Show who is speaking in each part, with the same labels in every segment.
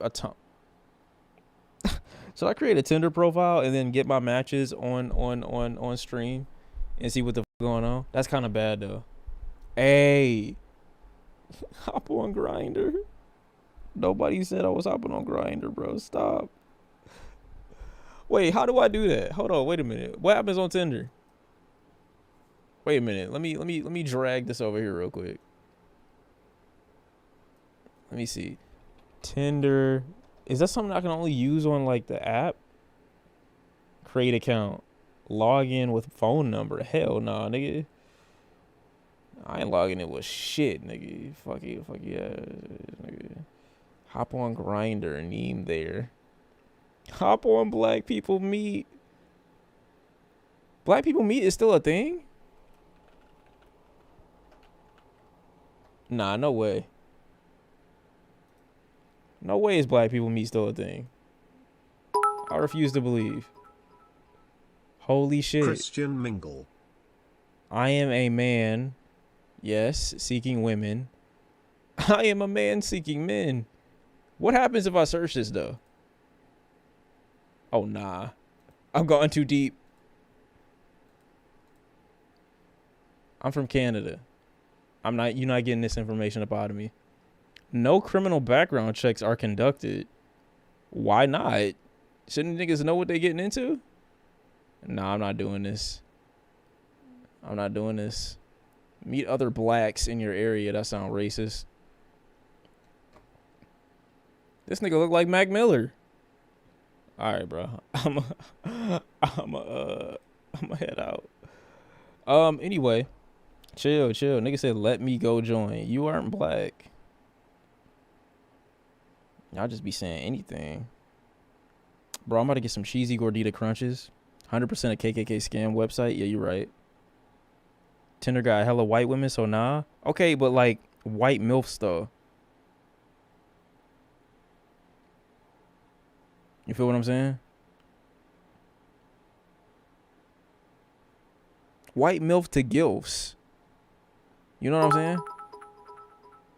Speaker 1: a ton. Should I create a Tinder profile and then get my matches on stream and see what the going on? That's kind of bad though. Hey, hop on Grinder. Nobody said I was hopping on Grinder, bro. Stop. Wait, how do I do that? Hold on, wait a minute. What happens on Tinder? Wait a minute. Let me drag this over here real quick. Let me see. Tinder. Is that something I can only use on like the app? Create account. Log in with phone number. Hell nah, nigga. I ain't logging in with shit, nigga. Fuck yeah, nigga. Hop on Grinder, name there. Hop on Black People Meet. Black People Meet is still a thing? Nah, no way. No way is Black People Meet still a thing. I refuse to believe. Holy shit.
Speaker 2: Christian Mingle.
Speaker 1: I am a man, yes, seeking women. I am a man seeking men. What happens if I search this though? Oh nah. I'm going too deep. I'm from Canada. You're not getting this information up out of me. No criminal background checks are conducted. Why not? Shouldn't niggas know what they getting into? Nah, I'm not doing this. I'm not doing this. Meet other blacks in your area. That sounds racist. This nigga look like Mac Miller. All right, bro. I'm a head out. Anyway, chill. Nigga said, "Let me go join." You aren't black. Y'all just be saying anything. Bro, I'm about to get some cheesy gordita crunches. 100% a KKK scam website. Yeah, you're right. Tinder got hella white women, so nah. Okay, but like white MILFs though. You feel what I'm saying? White MILF to GILFs. You know what I'm saying?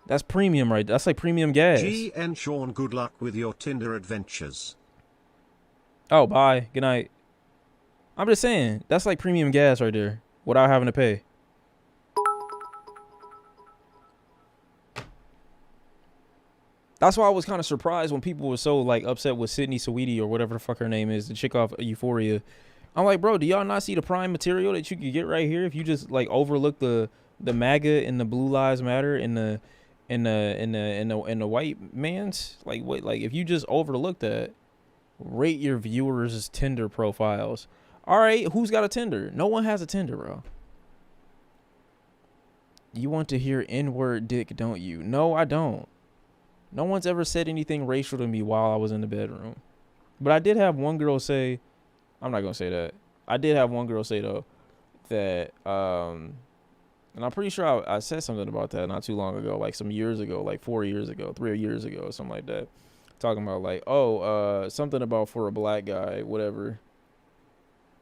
Speaker 1: That's premium, right? That's like premium gas.
Speaker 2: G and Shawn, good luck with your Tinder adventures.
Speaker 1: Oh, bye. Good night. I'm just saying, that's like premium gas right there without having to pay. That's why I was kind of surprised when people were so like upset with Sydney Saweetie or whatever the fuck her name is, the chick off Euphoria. I'm like, bro, do y'all not see the prime material that you could get right here if you just like overlook the MAGA and the Blue Lives Matter and the white man's like what, like if you just overlook that, rate your viewers' Tinder profiles. All right, who's got a Tinder? No one has a Tinder, bro. You want to hear N-word dick, don't you? No, I don't. No one's ever said anything racial to me while I was in the bedroom. But I did have one girl say, I'm not going to say that. I did have one girl say, though, that, and I'm pretty sure I said something about that not too long ago, like some years ago, like 4 years ago, 3 years ago, something like that. Talking about like, something about for a black guy, whatever.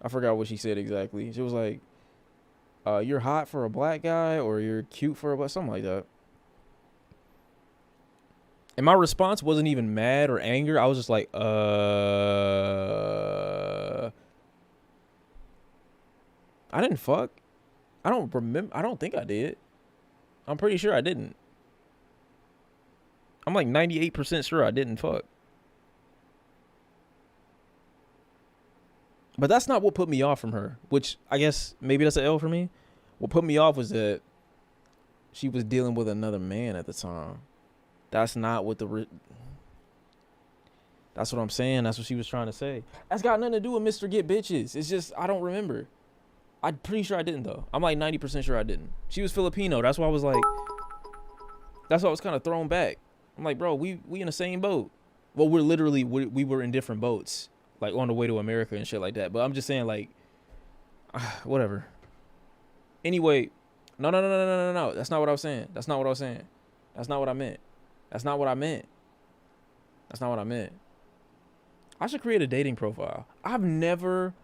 Speaker 1: I forgot what she said exactly. She was like, you're hot for a black guy or you're cute for a black, something like that. And my response wasn't even mad or anger. I was just like, I didn't fuck. I don't remember. I don't think I did. I'm pretty sure I didn't. I'm like 98% sure I didn't fuck. But that's not what put me off from her, which I guess maybe that's an L for me. What put me off was that she was dealing with another man at the time. That's not what that's what I'm saying. That's what she was trying to say. That's got nothing to do with Mr. Get Bitches. It's just, I don't remember. I'm pretty sure I didn't, though. I'm like 90% sure I didn't. She was Filipino. That's why I was like, that's why I was kind of thrown back. I'm like, bro, we in the same boat. Well, we're literally, we were in different boats, like on the way to America and shit like that. But I'm just saying, like, whatever. Anyway, no. That's not what I was saying. That's not what I was saying. That's not what I meant. That's not what I meant. That's not what I meant. I should create a dating profile. I've never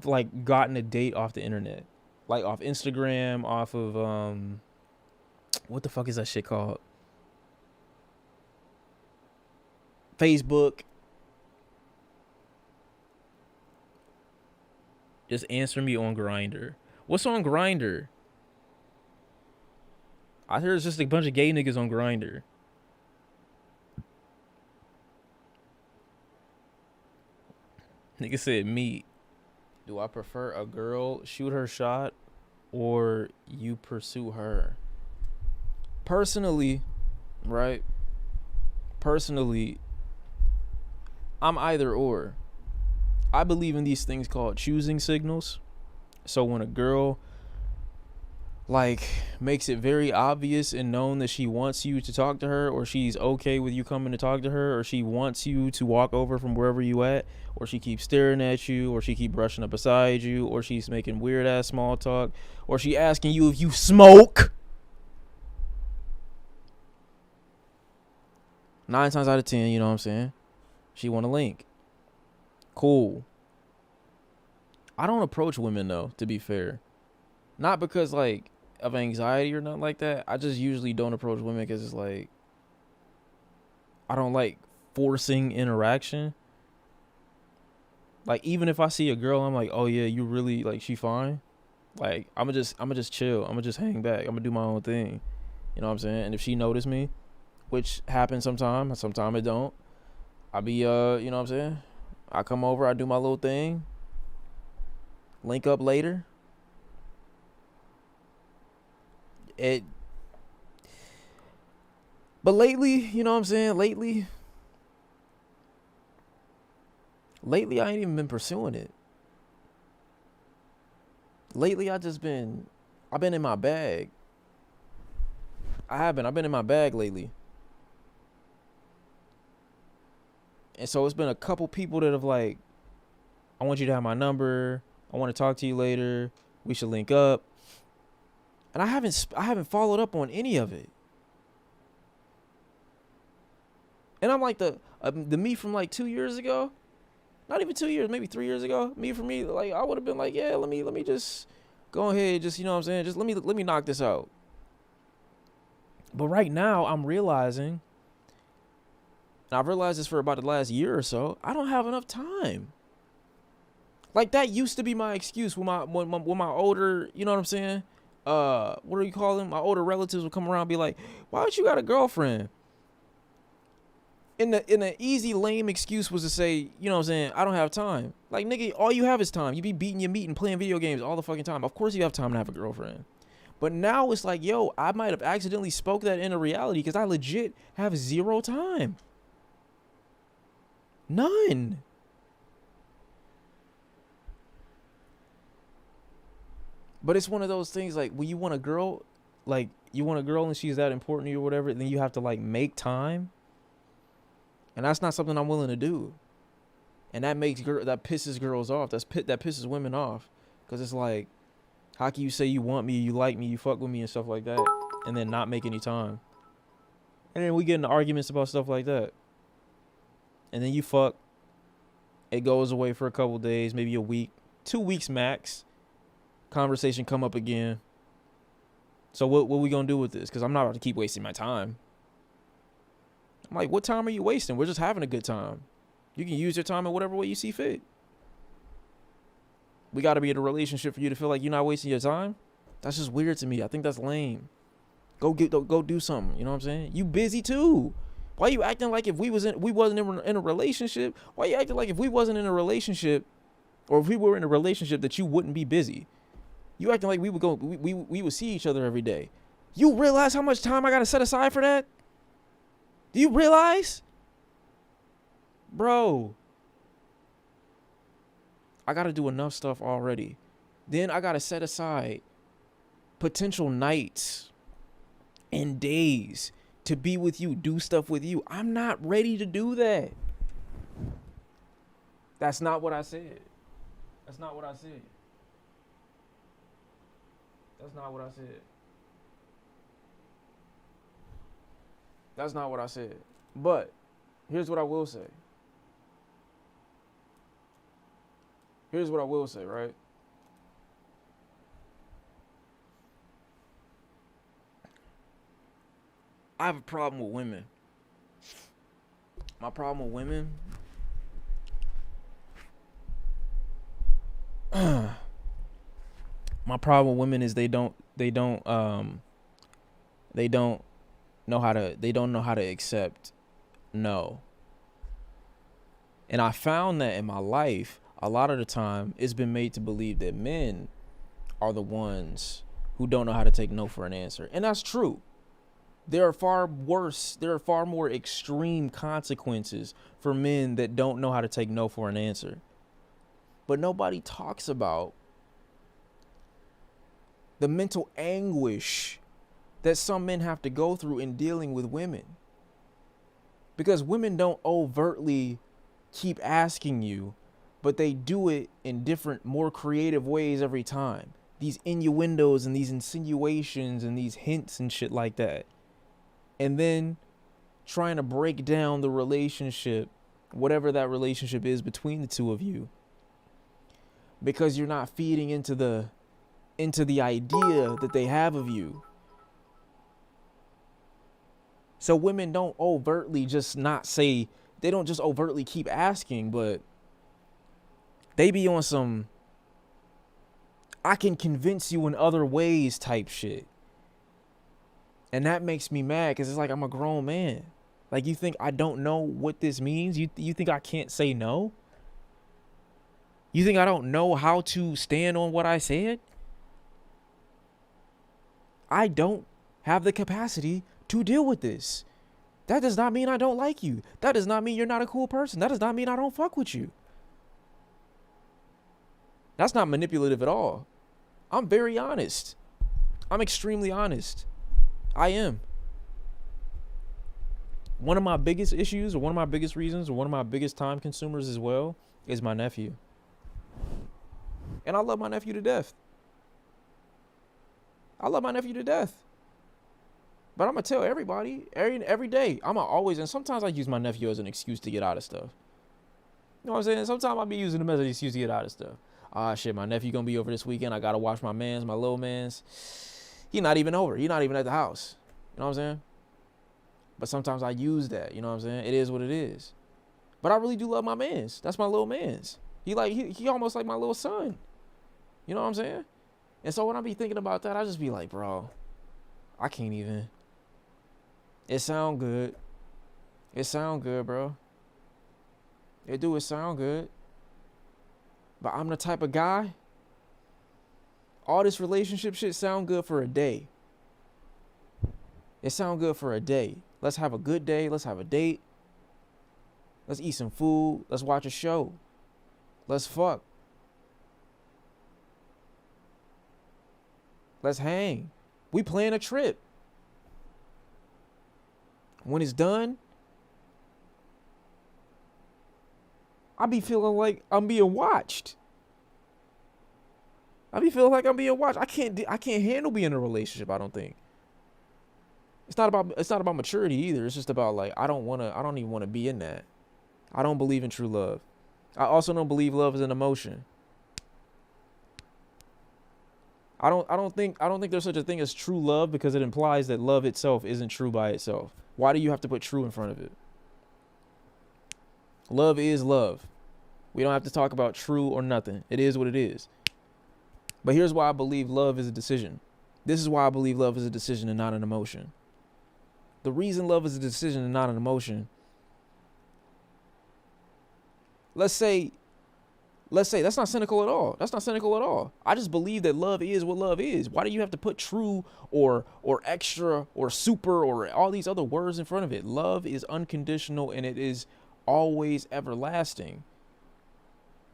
Speaker 1: like gotten a date off the internet. Like off Instagram, off of what the fuck is that shit called? Facebook. Just answer me on Grindr. What's on Grindr? I heard it's just a bunch of gay niggas on Grindr. Nigga said meat. Do I prefer a girl shoot her shot or you pursue her? Personally, right? Personally, I'm either or. I believe in these things called choosing signals. So when a girl like makes it very obvious and known that she wants you to talk to her, or she's okay with you coming to talk to her, or she wants you to walk over from wherever you at, or she keeps staring at you, or she keep brushing up beside you, or she's making weird ass small talk, or she asking you if you smoke, 9 times out of 10, you know what I'm saying, she want a link. Cool. I don't approach women though, to be fair. Not because like of anxiety or nothing like that. I just usually don't approach women because it's like I don't like forcing interaction. Like even if I see a girl, I'm like, oh yeah, you really like she fine. Like I'ma just chill. I'ma just hang back. I'ma do my own thing. You know what I'm saying? And if she notice me, which happens sometimes it don't. I be you know what I'm saying? I come over, I do my little thing. Link up later. But lately, you know what I'm saying? Lately I ain't even been pursuing it. Lately I've been in my bag. I've been in my bag lately. And so it's been a couple people that have like, I want you to have my number. I want to talk to you later. We should link up. And I haven't followed up on any of it. And I'm like the me from like 2 years ago. Not even 2 years, maybe 3 years ago. Me, like I would have been like, yeah, let me just go ahead, just you know what I'm saying, just let me knock this out. But right now I'm realizing, and I've realized this for about the last year or so, I don't have enough time. Like that used to be my excuse when my older, you know what I'm saying? What do you call them? My older relatives would come around and be like, why don't you got a girlfriend? And the easy lame excuse was to say, you know what I'm saying, I don't have time. Like nigga, all you have is time. You be beating your meat and playing video games all the fucking time. Of course you have time to have a girlfriend. But now it's like, yo, I might have accidentally spoke that into reality because I legit have zero time. None. But it's one of those things like when you want a girl, like you want a girl and she's that important to you or whatever, then you have to like make time. And that's not something I'm willing to do. And that pisses girls off. That pisses women off. Because it's like, how can you say you want me, you like me, you fuck with me and stuff like that, and then not make any time? And then we get into arguments about stuff like that. And then you fuck. It goes away for a couple days, maybe a week, 2 weeks max. Conversation come up again. So what we gonna do with this? Because I'm not about to keep wasting my time. I'm like, what time are you wasting? We're just having a good time. You can use your time in whatever way you see fit. We got to be in a relationship for you to feel like you're not wasting your time. That's just weird to me. I think that's lame. Go do something. You know what I'm saying? You busy too. Why you acting like if we wasn't in a relationship? Why you acting like if we wasn't in a relationship, or if we were in a relationship, that you wouldn't be busy? You acting like we would see each other every day. You realize how much time I got to set aside for that? Do you realize? Bro, I got to do enough stuff already. Then I got to set aside potential nights and days to be with you, do stuff with you. I'm not ready to do that. That's not what I said. That's not what I said. That's not what I said. That's not what I said. But here's what I will say. Here's what I will say, right? I have a problem with women My problem with women. My problem with women is they don't know how to accept no. And I found that in my life, a lot of the time, it's been made to believe that men are the ones who don't know how to take no for an answer. And that's true. There are far more extreme consequences for men that don't know how to take no for an answer. But nobody talks about the mental anguish that some men have to go through in dealing with women. Because women don't overtly keep asking you, but they do it in different, more creative ways every time. These innuendos and these insinuations and these hints and shit like that. And then trying to break down the relationship, whatever that relationship is between the two of you, because you're not feeding into the idea that they have of you. So women don't overtly just not say, they don't just overtly keep asking, but they be on some I can convince you in other ways type shit. And that makes me mad because it's like I'm a grown man. Like, you think I don't know what this means? You think I can't say no? You think I don't know how to stand on what I said? I don't have the capacity to deal with this. That does not mean I don't like you. That does not mean you're not a cool person. That does not mean I don't fuck with you. That's not manipulative at all. I'm very honest. I'm extremely honest. I am. One of my biggest issues, or one of my biggest reasons, or one of my biggest time consumers as well, is my nephew. And I love my nephew to death. I love my nephew to death. But I'm going to tell everybody, every day, I'm always, and sometimes I use my nephew as an excuse to get out of stuff. You know what I'm saying? Sometimes I'll be using him as an excuse to get out of stuff. Ah, shit, my nephew going to be over this weekend. I got to watch my little mans. He not even over. He not even at the house. You know what I'm saying? But sometimes I use that. You know what I'm saying? It is what it is. But I really do love my mans. That's my little mans. He almost like my little son. You know what I'm saying? And so when I be thinking about that, I just be like, bro, I can't even. It sound good. It sound good, bro. It sound good. But I'm the type of guy, all this relationship shit sound good for a day. It sound good for a day. Let's have a good day. Let's have a date. Let's eat some food. Let's watch a show. Let's fuck. Let's hang. We plan a trip. When it's done, I be feeling like I'm being watched. I can't handle being in a relationship, I don't think. It's not about maturity either. It's just about like I don't even want to be in that. I don't believe in true love. I also don't believe love is an emotion. I don't think there's such a thing as true love, because it implies that love itself isn't true by itself. Why do you have to put true in front of it? Love is love. We don't have to talk about true or nothing. It is what it is. But here's why I believe love is a decision. This is why I believe love is a decision and not an emotion. The reason love is a decision and not an emotion. Let's say that's not cynical at all. That's not cynical at all. I just believe that love is what love is. Why do you have to put true or extra or super or all these other words in front of it? Love is unconditional and it is always everlasting.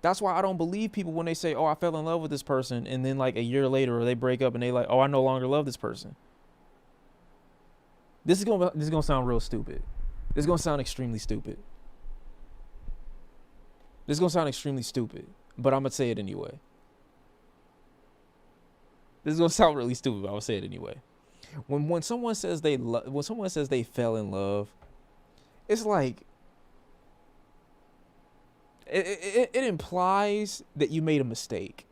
Speaker 1: That's why I don't believe people when they say, oh, I fell in love with this person, and then like a year later, or they break up and they like, oh, I no longer love this person. This is gonna sound real stupid. This is gonna sound extremely stupid. This is gonna sound extremely stupid, but I'm gonna say it anyway. This is gonna sound really stupid, but I'll say it anyway. When someone says they fell in love, it's like it implies that you made a mistake.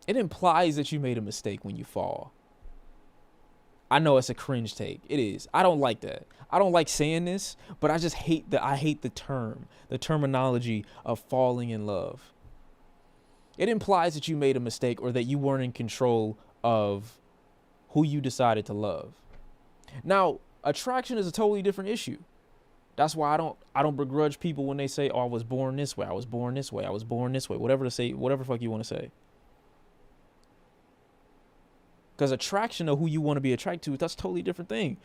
Speaker 1: It implies that you made a mistake when you fall. I know it's a cringe take. It is. I don't like that. I don't like saying this, but I just hate I hate the terminology of falling in love. It implies that you made a mistake or that you weren't in control of who you decided to love. Now, attraction is a totally different issue. That's why I don't begrudge people when they say, "Oh, I was born this way. I was born this way. I was born this way." Whatever to say, whatever fuck you want to say. Because attraction of who you want to be attracted to, that's a totally different thing.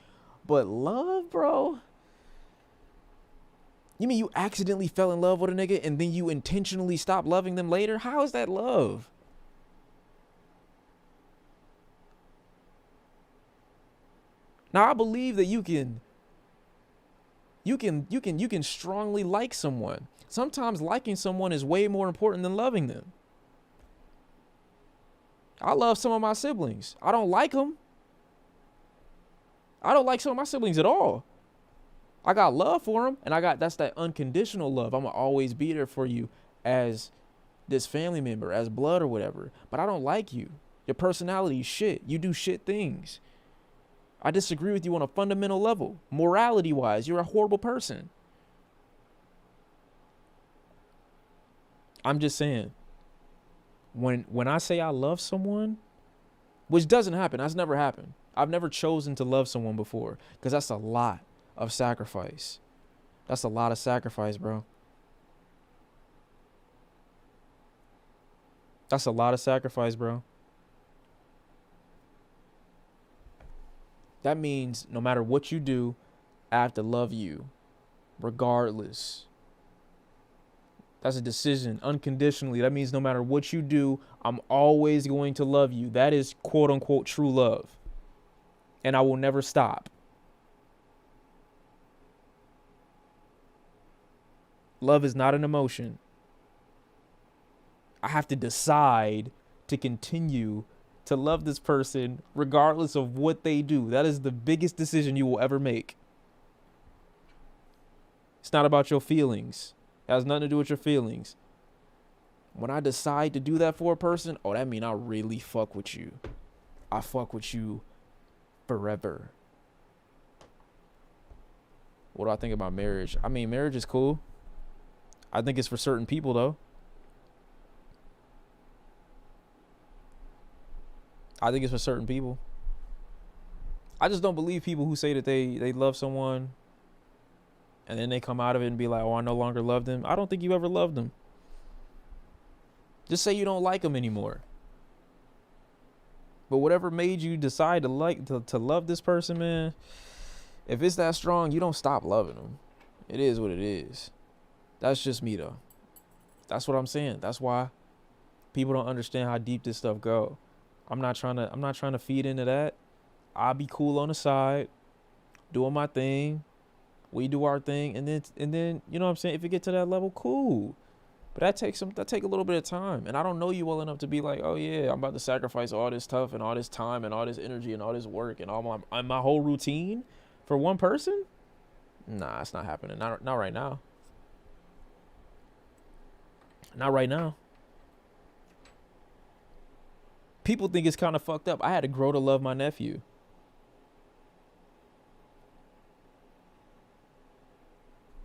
Speaker 1: But love, bro? You mean you accidentally fell in love with a nigga and then you intentionally stopped loving them later? How is that love? Now, I believe that you can strongly like someone. Sometimes liking someone is way more important than loving them. I love some of my siblings. I don't like them. I don't like some of my siblings at all. I got love for them, and that's that unconditional love. I'm gonna always be there for you as this family member, as blood or whatever. But I don't like you. Your personality is shit. You do shit things. I disagree with you on a fundamental level. Morality wise, you're a horrible person. I'm just saying, when I say I love someone, which doesn't happen, that's never happened. I've never chosen to love someone before, because that's a lot of sacrifice. That's a lot of sacrifice, bro. That's a lot of sacrifice, bro. That means no matter what you do, I have to love you, regardless. That's a decision, unconditionally. That means no matter what you do, I'm always going to love you. That is quote unquote true love. And I will never stop. Love is not an emotion. I have to decide to continue to love this person regardless of what they do. That is the biggest decision you will ever make. It's not about your feelings. It has nothing to do with your feelings. When I decide to do that for a person, oh, that means I really fuck with you. I fuck with you forever. What do I think about marriage? I mean, marriage is cool. I think it's for certain people, though. I think it's for certain people. I just don't believe people who say that they love someone and then they come out of it and be like, oh, I no longer love them. I don't think you ever loved them. Just say you don't like them anymore. But whatever made you decide to love this person, man, if it's that strong, you don't stop loving them. It is what it is. That's just me, though. That's what I'm saying. That's why people don't understand how deep this stuff go. I'm not trying to feed into that. I'll be cool on the side, doing my thing. We do our thing, and then you know what I'm saying? If it get to that level, cool. But that take a little bit of time. And I don't know you well enough to be like, oh yeah, I'm about to sacrifice all this stuff and all this time and all this energy and all this work and all my whole routine for one person? Nah, it's not happening. Not right now. Not right now. People think it's kind of fucked up. I had to grow to love my nephew.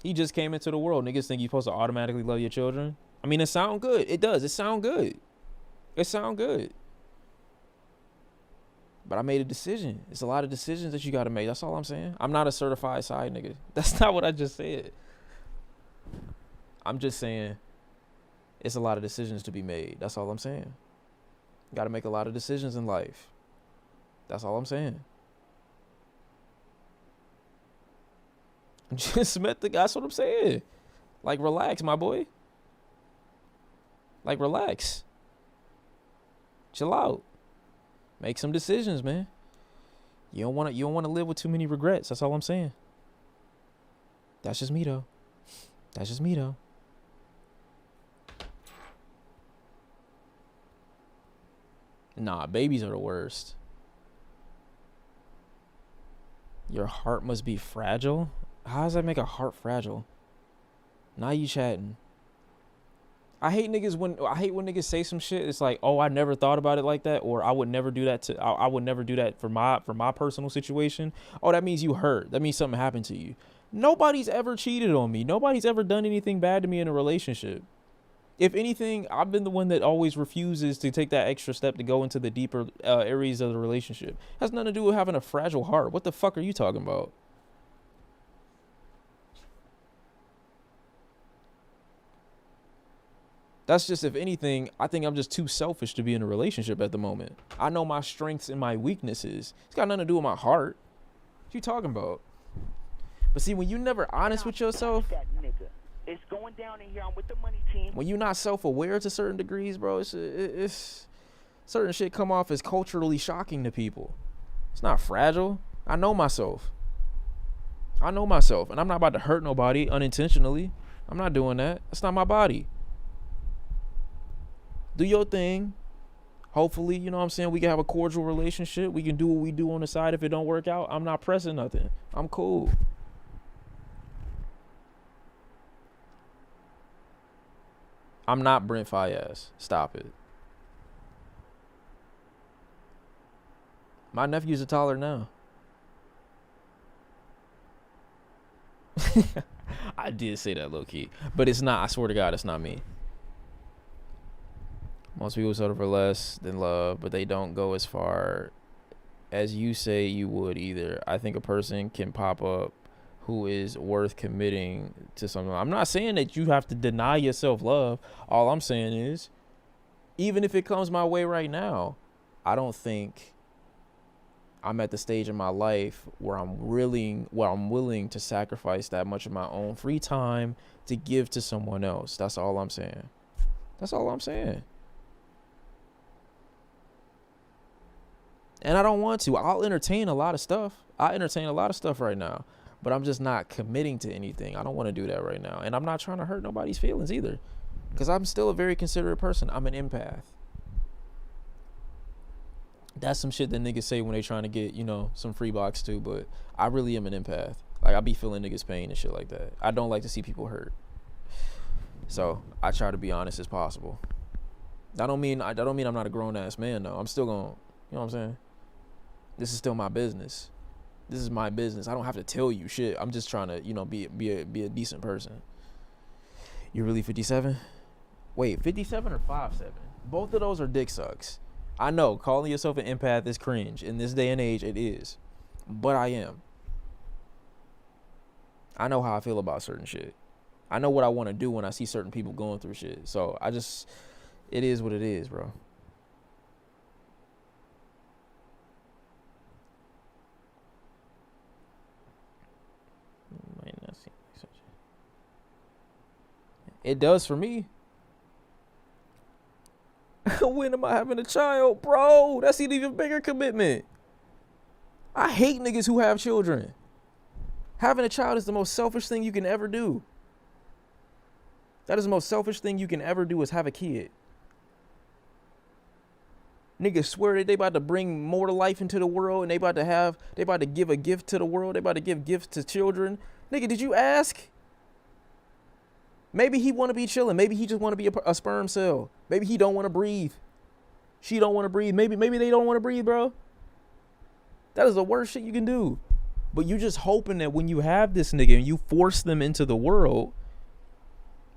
Speaker 1: He just came into the world. Niggas think you're supposed to automatically love your children. I mean, it sound good. It does. It sound good. It sound good. But I made a decision. It's a lot of decisions that you got to make. That's all I'm saying. I'm not a certified side nigga. That's not what I just said. I'm just saying it's a lot of decisions to be made. That's all I'm saying. Got to make a lot of decisions in life. That's all I'm saying. Just met the guy. That's what I'm saying. Like, relax, my boy. Like, relax. Chill out. Make some decisions, man. You don't want to live with too many regrets. That's all I'm saying. That's just me, though. That's just me, though. Nah, babies are the worst. Your heart must be fragile? How does that make a heart fragile? Now you chatting. I hate when niggas say some shit. It's like, oh, I never thought about it like that, or I would never do that I would never do that for my personal situation. Oh, that means you hurt. That means something happened to you. Nobody's ever cheated on me. Nobody's ever done anything bad to me in a relationship. If anything, I've been the one that always refuses to take that extra step to go into the deeper areas of the relationship. Has nothing to do with having a fragile heart. What the fuck are you talking about? That's just, if anything, I think I'm just too selfish to be in a relationship at the moment. I know my strengths and my weaknesses. It's got nothing to do with my heart. What you talking about? But see, when you never honest with yourself,
Speaker 3: it's going down in here. I'm with the money team.
Speaker 1: When you're not self-aware to certain degrees, bro, it's certain shit come off as culturally shocking to people. It's not fragile. I know myself. And I'm not about to hurt nobody unintentionally. I'm not doing that. That's not my body. Do your thing. Hopefully, you know what I'm saying, we can have a cordial relationship. We can do what we do on the side. If it don't work out, I'm not pressing nothing. I'm cool. I'm not Brent Fayez. Stop it. My nephew's a taller now. I did say that low key, but it's not. I swear to God, it's not me. Most people settle for less than love, but they don't go as far as you say you would either. I think a person can pop up who is worth committing to something. I'm not saying that you have to deny yourself love. All I'm saying is, even if it comes my way right now, I don't think I'm at the stage in my life where I'm willing to sacrifice that much of my own free time to give to someone else. That's all I'm saying. And I don't want to. I'll entertain a lot of stuff. I entertain a lot of stuff right now, but I'm just not committing to anything. I don't want to do that right now. And I'm not trying to hurt nobody's feelings either, because I'm still a very considerate person. I'm an empath. That's some shit that niggas say when they trying to get, you know, some free box too, but I really am an empath. Like, I be feeling niggas' pain and shit like that. I don't like to see people hurt. So I try to be honest as possible. That don't mean I'm not a grown ass man though. I'm still gonna, you know what I'm saying? This is still my business. This is my business. I don't have to tell you shit. I'm just trying to, you know, be a decent person. You really 57? Wait, 57 or 5'7"? Both of those are dick sucks. I know calling yourself an empath is cringe. In this day and age, it is. But I am. I know how I feel about certain shit. I know what I want to do when I see certain people going through shit. So it is what it is, bro. It does for me. When am I having a child, bro? That's an even bigger commitment. I hate niggas who have children. Having a child is the most selfish thing you can ever do. That is the most selfish thing you can ever do, is have a kid. Niggas swear that they about to bring more to life into the world, and they about to give a gift to the world. They about to give gifts to children. Nigga, did you ask? Maybe he want to be chilling. Maybe he just want to be a sperm cell. Maybe he don't want to breathe. She don't want to breathe. Maybe they don't want to breathe, bro. That is the worst shit you can do. But you just hoping that when you have this nigga and you force them into the world,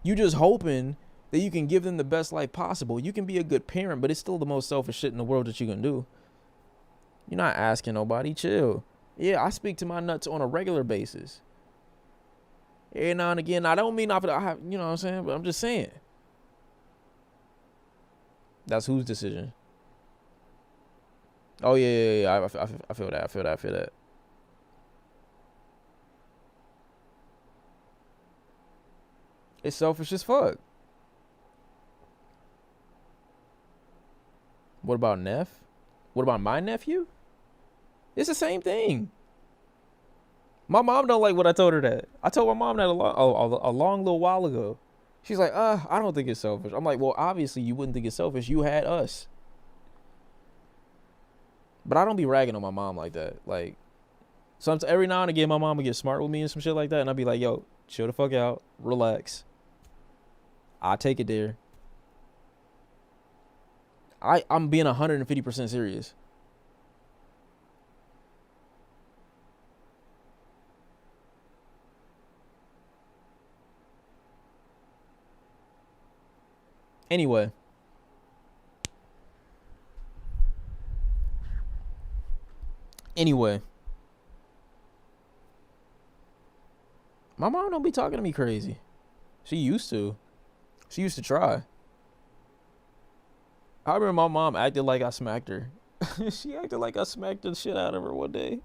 Speaker 1: you just hoping that you can give them the best life possible. You can be a good parent, but it's still the most selfish shit in the world that you can do. You're not asking nobody. Chill. Yeah, I speak to my nuts on a regular basis. Every now and again, I don't mean I have, you know what I'm saying, but I'm just saying. That's whose decision? Oh yeah. I feel that. It's selfish as fuck. What about Neff? What about my nephew? It's the same thing. My mom don't like what I told her that. I told my mom that a long little while ago. She's like, I don't think it's selfish. I'm like, well, obviously you wouldn't think it's selfish. You had us. But I don't be ragging on my mom like that. Like, sometimes every now and again, my mom would get smart with me and some shit like that. And I'd be like, yo, chill the fuck out. Relax. I'll take it there. I'm being 150% serious. Anyway. My mom don't be talking to me crazy. She used to. She used to try. I remember my mom acted like I smacked her. She acted like I smacked the shit out of her one day.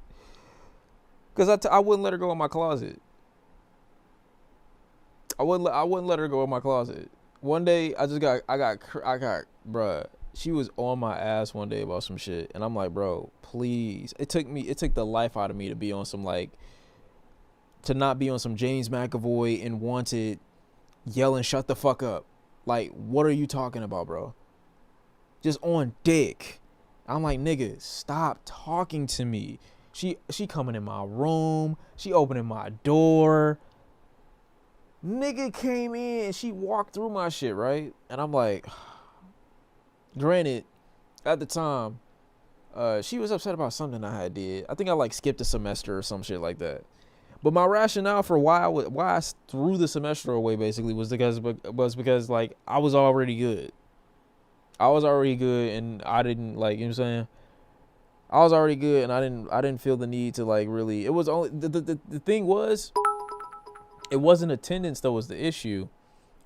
Speaker 1: Cause I wouldn't let her go in my closet. I wouldn't let her go in my closet. One day I got bruh. She was on my ass one day about some shit, and I'm like, bro, please. It took the life out of me to be on some to not be on some James McAvoy and Wanted yelling, shut the fuck up. Like, what are you talking about, bro? Just on dick. I'm like, nigga, stop talking to me. She coming in my room. She opening my door. Nigga came in. She walked through my shit, right? And I'm like, granted, at the time, she was upset about something I had did. I think I skipped a semester or some shit like that. But my rationale for why I threw the semester away basically was because I was already good. I was already good, and I didn't you know what I'm saying. I was already good, and I didn't feel the need to really. It was only the thing was, it wasn't attendance that was the issue.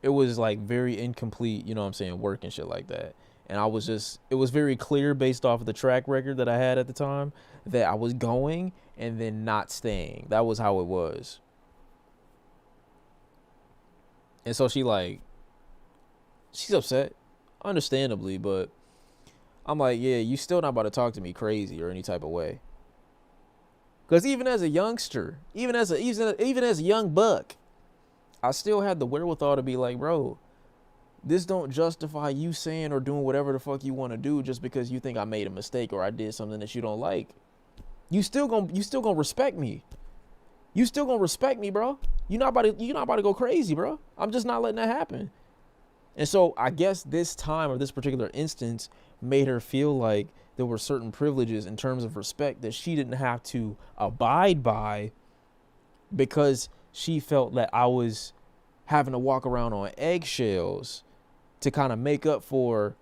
Speaker 1: It was very incomplete, you know what I'm saying, work and shit like that. And it was very clear based off of the track record that I had at the time that I was going and then not staying. That was how it was. And so she's upset, understandably, but I'm like, yeah, you still not about to talk to me crazy or any type of way. Because even as a youngster, even as a young buck, I still had the wherewithal to be like, bro, this don't justify you saying or doing whatever the fuck you want to do just because you think I made a mistake or I did something that you don't like. You still gonna respect me. You still gonna respect me, bro. You're not about to go crazy, bro. I'm just not letting that happen. And so I guess this time or this particular instance made her feel like there were certain privileges in terms of respect that she didn't have to abide by because she felt that I was having to walk around on eggshells to kind of make up for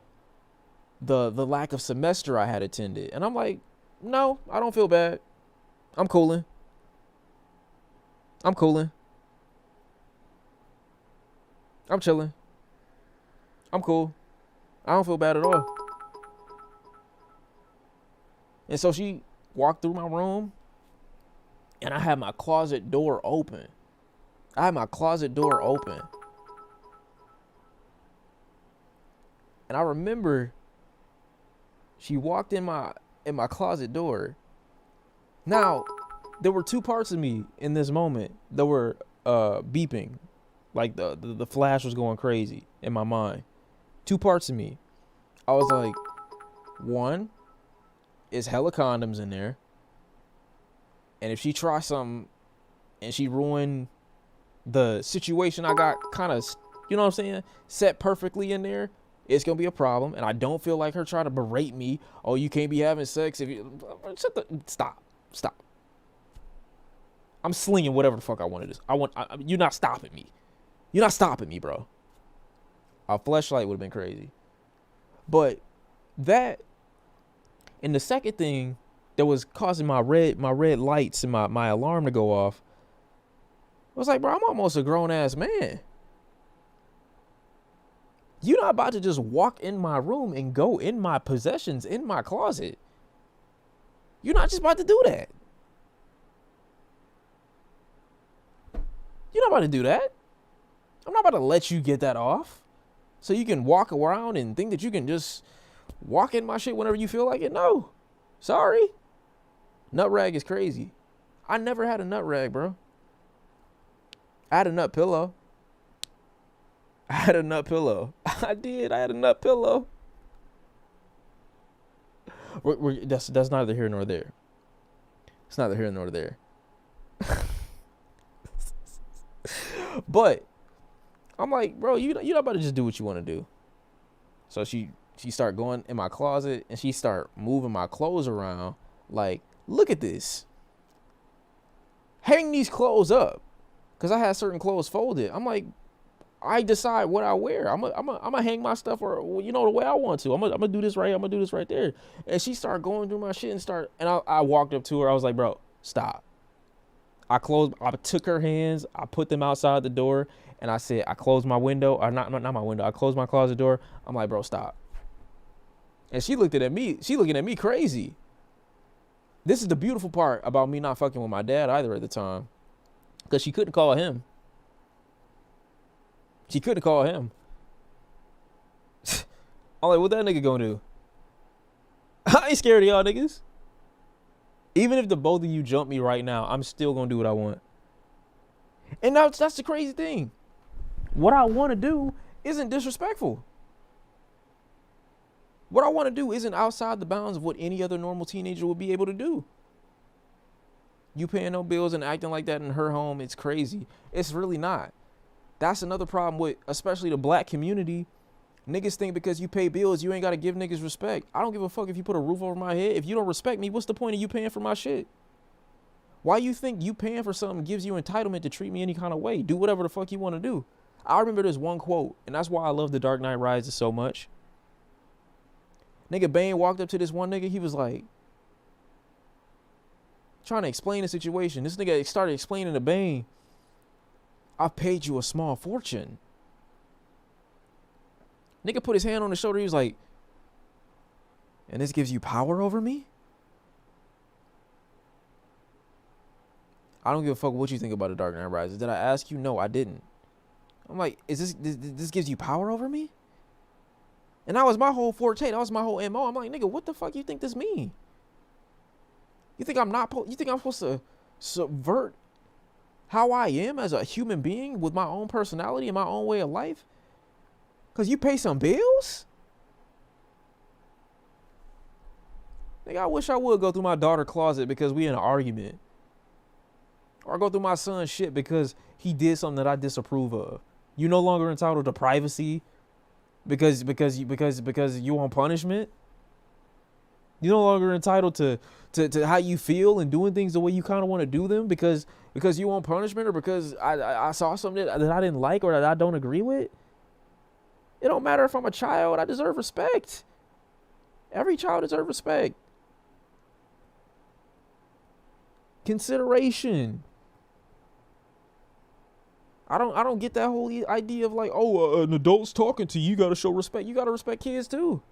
Speaker 1: the lack of semester I had attended. And I'm like, no, I don't feel bad. I'm cooling. I'm chilling. I'm cool. I don't feel bad at all. And so she walked through my room, and I had my closet door open. And I remember she walked in my closet door. Now, there were two parts of me in this moment that were beeping. Like the flash was going crazy in my mind. Two parts of me. I was like, one, is hella condoms in there. And if she tries something and she ruined the situation I got kind of, you know what I'm saying, set perfectly in there, it's going to be a problem. And I don't feel like her trying to berate me. Oh, you can't be having sex if you... Stop. I'm slinging whatever the fuck I want to do. You're not stopping me. You're not stopping me, bro. A fleshlight would have been crazy. But that... And the second thing that was causing my red lights and my alarm to go off was like, bro, I'm almost a grown-ass man. You're not about to just walk in my room and go in my possessions in my closet. You're not just about to do that. You're not about to do that. I'm not about to let you get that off so you can walk around and think that you can just walk in my shit whenever you feel like it. No. Sorry. Nut rag is crazy. I never had a nut rag, bro. I had a nut pillow. I did. I had a nut pillow. That's neither here nor there. It's neither here nor there. But I'm like, bro, you're not about to just do what you want to do. So she She start going in my closet and she start moving my clothes around. Like, look at this. Hang these clothes up. Cause I had certain clothes folded. I'm like, I decide what I wear. I'm gonna hang my stuff or the way I want to. I'm gonna do this right here. I'm gonna do this right there. And she started going through my shit and I walked up to her. I was like, bro, stop. I took her hands. I put them outside the door and I said, I closed my window or not my window. I closed my closet door. I'm like, bro, stop. And she looked at me. She looking at me crazy. This is the beautiful part about me not fucking with my dad either at the time. Because she couldn't call him. She couldn't call him. I'm like, what that nigga gonna do? I ain't scared of y'all niggas. Even if the both of you jump me right now, I'm still gonna do what I want. And that's the crazy thing. What I want to do isn't disrespectful. What I want to do isn't outside the bounds of what any other normal teenager would be able to do. You paying no bills and acting like that in her home, it's crazy. It's really not. That's another problem with especially the black community. Niggas think because you pay bills, you ain't got to give niggas respect. I don't give a fuck if you put a roof over my head. If you don't respect me, what's the point of you paying for my shit? Why you think you paying for something gives you entitlement to treat me any kind of way? Do whatever the fuck you want to do. I remember this one quote, and that's why I love The Dark Knight Rises so much. Nigga Bane walked up to this one nigga. He was like, trying to explain the situation. This nigga started explaining to Bane, I've paid you a small fortune. Nigga put his hand on his shoulder. He was like, and this gives you power over me? I don't give a fuck what you think about The Dark Knight Rises. Did I ask you? No, I didn't. I'm like, this gives you power over me? And that was my whole forte. That was my whole MO. I'm like, nigga, what the fuck you think this mean? You think I'm supposed to subvert how I am as a human being with my own personality and my own way of life? Because you pay some bills? Nigga, I wish I would go through my daughter's closet because we in an argument. Or go through my son's shit because he did something that I disapprove of. You no longer entitled to privacy because you want punishment. You're no longer entitled to how you feel and doing things the way you kind of want to do them because you want punishment or because I saw something that I didn't like or that I don't agree with. It don't matter if I'm a child. I deserve respect. Every child deserves respect. Consideration. I don't get that whole idea of like, oh, an adult's talking to you, you gotta show respect. You gotta respect kids too.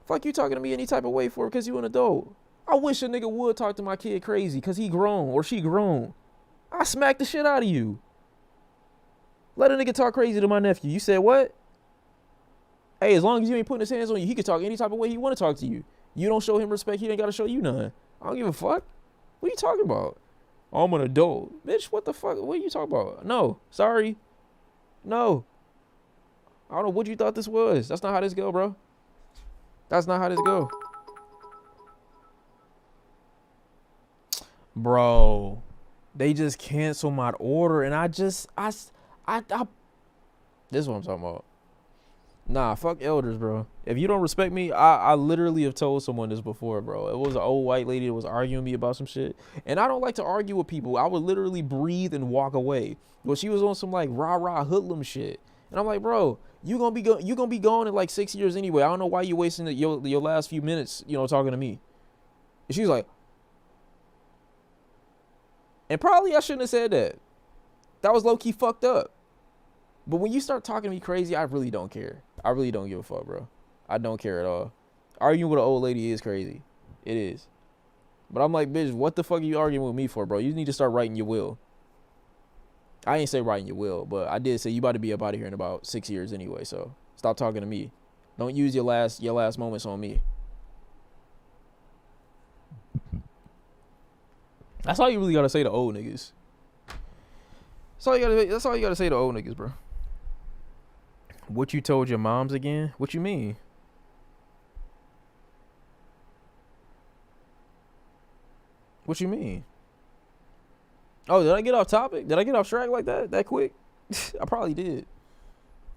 Speaker 1: Fuck you talking to me any type of way for because you an adult. I wish a nigga would talk to my kid crazy because he grown or she grown. I smack the shit out of you. Let a nigga talk crazy to my nephew. You said what? Hey, as long as you ain't putting his hands on you, he can talk any type of way he want to talk to you. You don't show him respect, he ain't got to show you none. I don't give a fuck. What are you talking about? I'm an adult. Bitch, what the fuck? What are you talking about? No. Sorry. No. I don't know what you thought this was. That's not how this go, bro. That's not how this go. Bro. They just canceled my order and I this is what I'm talking about. Nah, fuck elders, bro. If you don't respect me, I literally have told someone this before, bro. It was an old white lady that was arguing with me about some shit. And I don't like to argue with people. I would literally breathe and walk away. But she was on some like rah-rah hoodlum shit. And I'm like, bro, you gonna be gone in like 6 years anyway. I don't know why you wasting your last few minutes, talking to me. And she was like, and probably I shouldn't have said that. That was low-key fucked up. But when you start talking to me crazy, I really don't care. I really don't give a fuck, bro. I don't care at all. Arguing with an old lady is crazy. It is. But I'm like, bitch, what the fuck are you arguing with me for, bro? You need to start writing your will. I ain't say writing your will, but I did say you about to be up out of here in about 6 years anyway, so stop talking to me. Don't use your last moments on me. That's all you really gotta say to old niggas. That's all you gotta say to old niggas, bro. What you told your moms again? What you mean? What you mean? Oh, did I get off topic? Did I get off track like that quick? I probably did.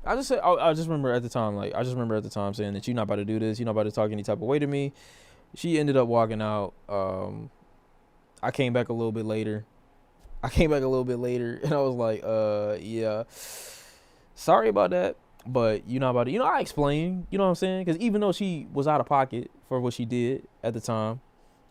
Speaker 1: I just remember at the time, saying that you're not about to do this. You're not about to talk any type of way to me. She ended up walking out. I came back a little bit later. And I was like, yeah, sorry about that. But you're not about to, I explained, you know what I'm saying? Because even though she was out of pocket for what she did at the time,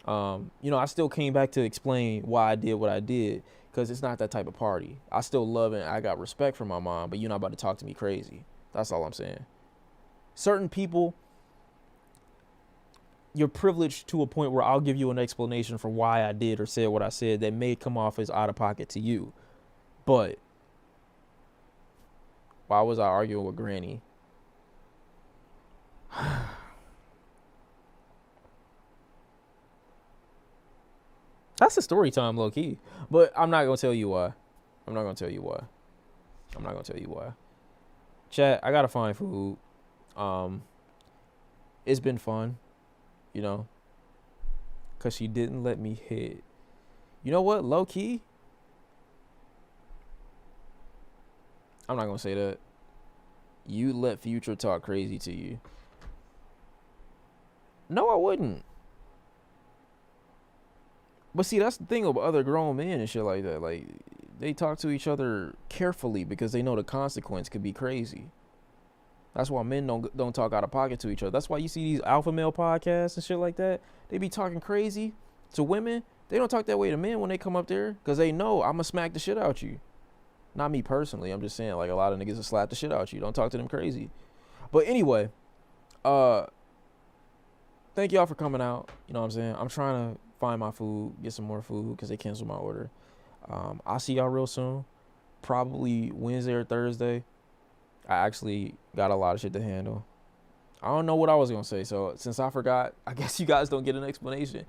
Speaker 1: I still came back to explain why I did what I did. Because it's not that type of party. I still love it. I got respect for my mom, but you're not about to talk to me crazy. That's all I'm saying. Certain people, you're privileged to a point where I'll give you an explanation for why I did or said what I said that may come off as out of pocket to you. But why was I arguing with Granny? That's a story time, low key. But I'm not gonna tell you why. Chat, I gotta find food. It's been fun, cause she didn't let me hit. You know what? Low key. I'm not gonna say that. You let Future talk crazy to you. No, I wouldn't. But see, that's the thing about other grown men and shit like that. Like, they talk to each other carefully because they know the consequence could be crazy. That's why men don't talk out of pocket to each other. That's why you see these alpha male podcasts and shit like that. They be talking crazy to women. They don't talk that way to men when they come up there because they know I'm going to smack the shit out you. Not me personally. I'm just saying, like, a lot of niggas will slap the shit out you. Don't talk to them crazy. But anyway, thank y'all for coming out. You know what I'm saying? I'm trying to find my food, get some more food because they canceled my order. I'll see y'all real soon. Probably Wednesday or Thursday. I actually got a lot of shit to handle. I don't know what I was going to say. So since I forgot, I guess you guys don't get an explanation.